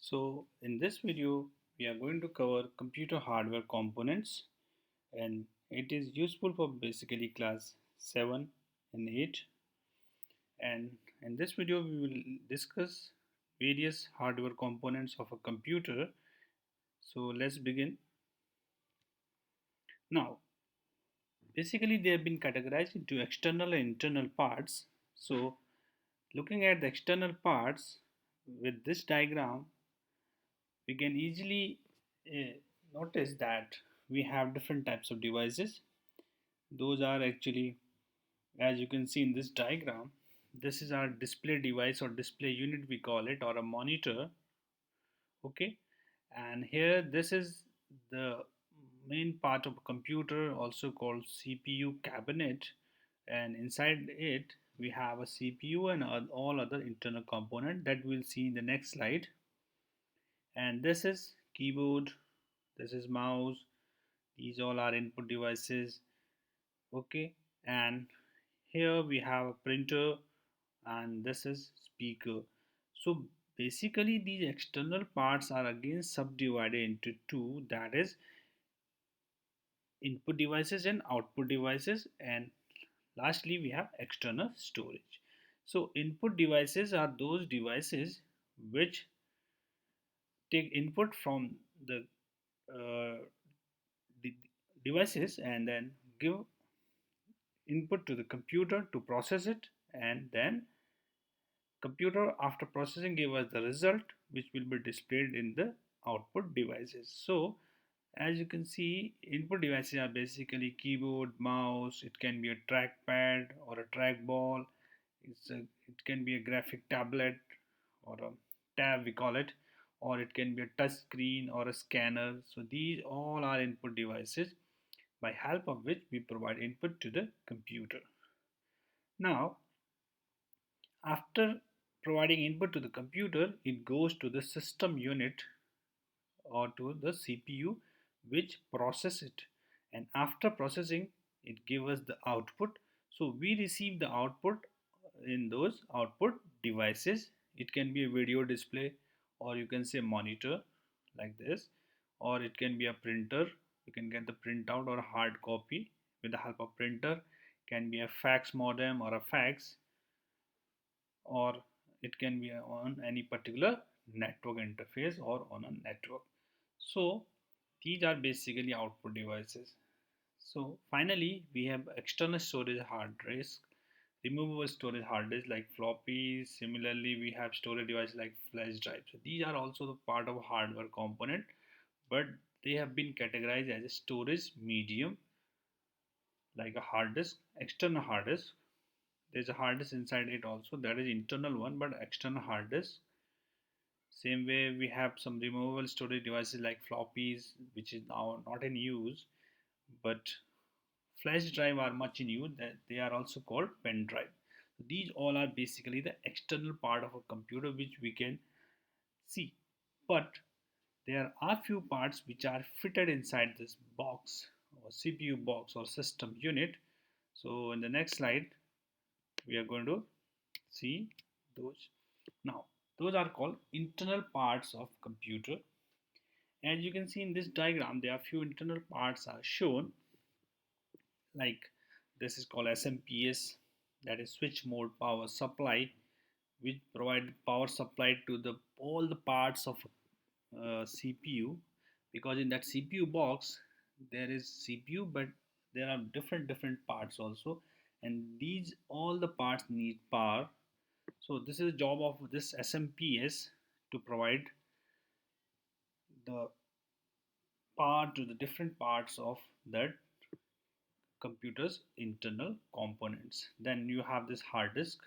So in this video we are going to cover computer hardware components, and it is useful for basically class 7 and 8. And in this video we will discuss various hardware components of a computer. So let's begin. Now basically they have been categorized into external and internal parts. So looking at the external parts with this diagram, we can easily uh, notice that we have different types of devices. Those are actually, as you can see in this diagram, this is our display device or display unit, we call it, or a monitor. Okay, and here this is the main part of a computer, also called CPU cabinet, and inside it we have a CPU and all other internal component that we'll see in the next slide. And this is keyboard, this is mouse, these all are input devices. Okay, and here we have a printer, and this is speaker. So basically these external parts are again subdivided into two, that is input devices and output devices, and lastly we have external storage. So input devices are those devices which take input from the uh, de- devices and then give input to the computer to process it, and then computer after processing give us the result which will be displayed in the output devices. So as you can see, input devices are basically keyboard, mouse, it can be a trackpad or a trackball, it can be a graphic tablet or a tab we call it, or it can be a touch screen or a scanner. So these all are input devices by help of which we provide input to the computer. Now after providing input to the computer, it goes to the system unit or to the CPU which process it, and after processing it gives us the output. So we receive the output in those output devices. It can be a video display, or you can say monitor like this, or it can be a printer. You can get the printout or a hard copy with the help of printer. Can be a fax modem or a fax, or it can be on any particular network interface or on a network. So these are basically output devices. So finally we have external storage hard disk, removable storage hard disk like floppies. Similarly we have storage devices like flash drive. So these are also the part of hardware component, but they have been categorized as a storage medium, like a hard disk, external hard disk. There's a hard disk inside it also, that is internal one, but external hard disk. Same way we have some removable storage devices like floppies, which is now not in use, but flash drive are much in use, that they are also called pen drive. So these all are basically the external part of a computer which we can see, but there are few parts which are fitted inside this box or CPU box or system unit. So in the next slide we are going to see those. Now those are called internal parts of computer. As you can see in this diagram, there are few internal parts are shown, like this is called SMPS, that is switch mode power supply, which provide power supply to the all the parts of CPU, because in that CPU box there is CPU, but there are different parts also, and these all the parts need power. So this is the job of this SMPS, to provide the power to the different parts of that computer's internal components. Then you have this hard disk,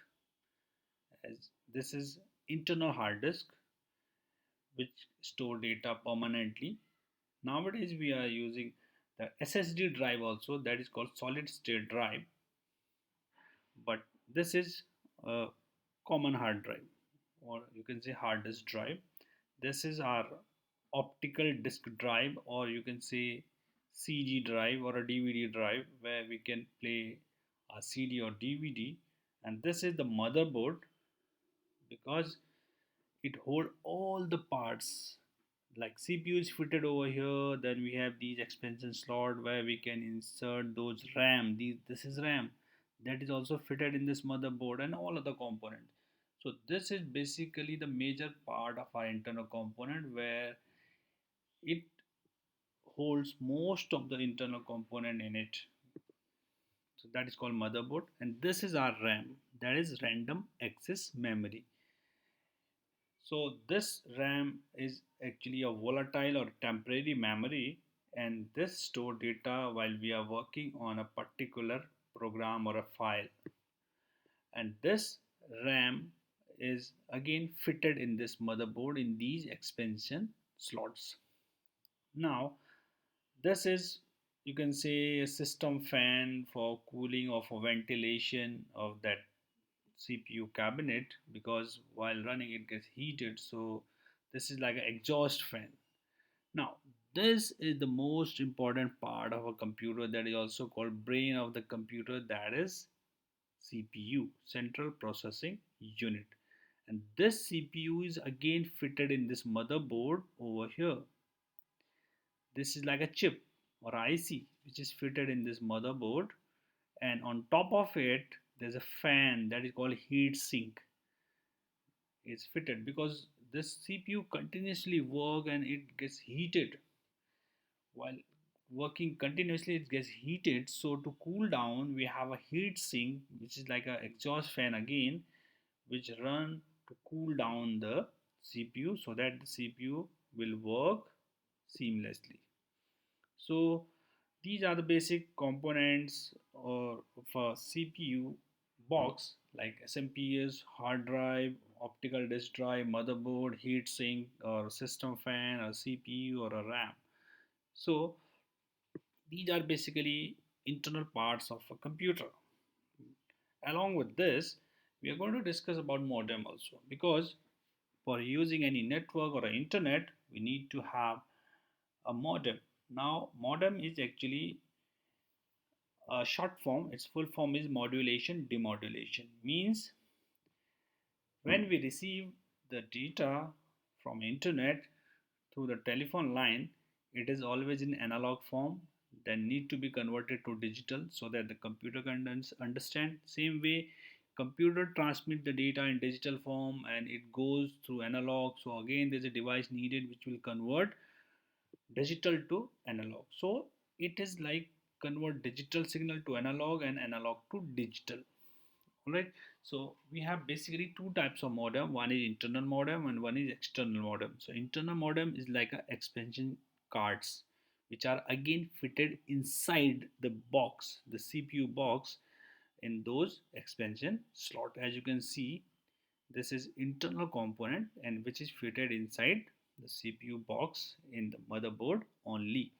as this is internal hard disk which store data permanently. Nowadays we are using the SSD drive also, that is called solid state drive, but this is a common hard drive, or you can say hard disk drive. This is our optical disk drive, or you can say CG drive or a DVD drive, where we can play a CD or DVD. And this is the motherboard, because it hold all the parts. Like CPU is fitted over here, then we have these expansion slot where we can insert those RAM. This is RAM that is also fitted in this motherboard and all other components. So this is basically the major part of our internal component where it holds most of the internal component in it. So that is called motherboard, and this is our RAM, that is random access memory. So this RAM is actually a volatile or temporary memory, and this store data while we are working on a particular program or a file. And this RAM is again fitted in this motherboard in these expansion slots. Now this is, you can say, a system fan for cooling or for ventilation of that CPU cabinet, because while running it gets heated. So this is like an exhaust fan. Now this is the most important part of a computer, that is also called brain of the computer, that is CPU, central processing unit. And this CPU is again fitted in this motherboard over here. This is like a chip or IC which is fitted in this motherboard, and on top of it there's a fan that is called heat sink. It's fitted because this CPU continuously work and it gets heated. While working continuously it gets heated, so to cool down we have a heat sink which is like a exhaust fan again, which run to cool down the CPU so that the CPU will work seamlessly. So these are the basic components or of a CPU box, like SMPS, hard drive, optical disk drive, motherboard, heat sink, or system fan, or CPU, or a RAM. So these are basically internal parts of a computer. Along with this, we are going to discuss about modem also, because for using any network or internet, we need to have a modem. Now, modem is actually a short form. Its full form is modulation demodulation. Means when we receive the data from internet through the telephone line, it is always in analog form, then need to be converted to digital so that the computer can understand. Same way, computer transmit the data in digital form and it goes through analog. So again, there's a device needed which will convert digital to analog. So it is like convert digital signal to analog and analog to digital. Alright, so we have basically two types of modem. One is internal modem and one is external modem. So internal modem is like a expansion cards which are again fitted inside the box, the CPU box, in those expansion slot. As you can see, this is internal component and which is fitted inside the CPU box in the motherboard only.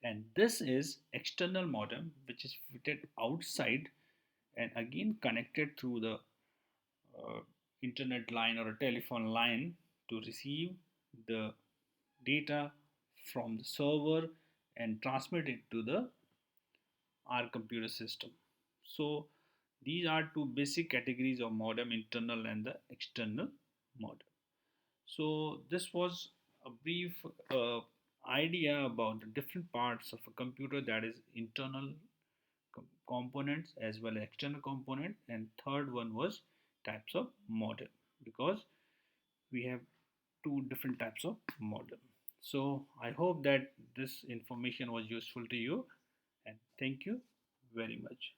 And this is external modem which is fitted outside and again connected through the uh, internet line or a telephone line to receive the data from the server and transmit it to the our computer system. So these are two basic categories of modem, internal and the external modem. So this was a brief idea about the different parts of a computer, that is internal components as well as external component, and third one was types of modem, because we have two different types of modem. So I hope that this information was useful to you, and thank you very much.